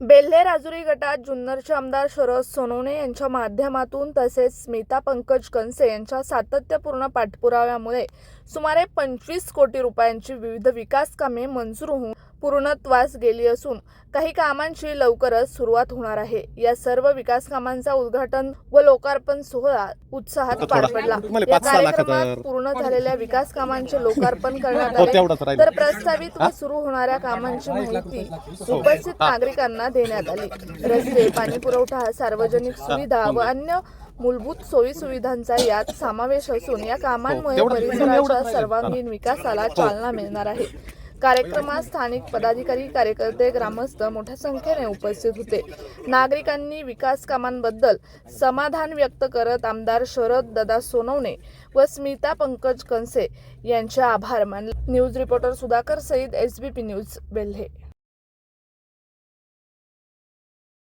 बेल्हे राजुरी गटात जुन्नरचे आमदार शरद सोनवणे यांच्या माध्यमातून तसेच स्मिता पंकज कनसे यांच्या सातत्यपूर्ण पाठपुराव्यामुळे सुमारे 25 कोटी रुपयांची विविध विकास कामे मंजूर होऊन पूर्णत्वास गेली असून काही कामांची लवकरच सुरुवात होणार आहे। या सर्व विकास कामांचा उद्घाटन व लोकार्पण सोहळा उत्साहात पार पडला। या कार्यक्रमात पूर्ण झालेल्या विकास कामांचे लोकार्पण करण्यात आले तर प्रस्तावित व सुरू होणाऱ्या कामांची माहिती उपस्थित नागरिकांना देण्यात आली। रस्ते, पाणी पुरवठा, सार्वजनिक सुविधा व अन्य मूलभूत सोयी सुविधांचा यात समावेश असून या कामांमुळे परिसराच्या सर्वांगीण विकासाला चालना मिळणार आहे। कार्यक्रमात स्थानिक पदाधिकारी, कार्यकर्ते, ग्रामस्थ मोठ्या संख्येने उपस्थित होते। नागरिकांनी विकास कामांबद्दल समाधान व्यक्त करत आमदार शरद दादा सोनवणे व स्मिता पंकज कनसे यांचे आभार मानले। News reporter Sudhakar Saeed, SBP news, Belhe.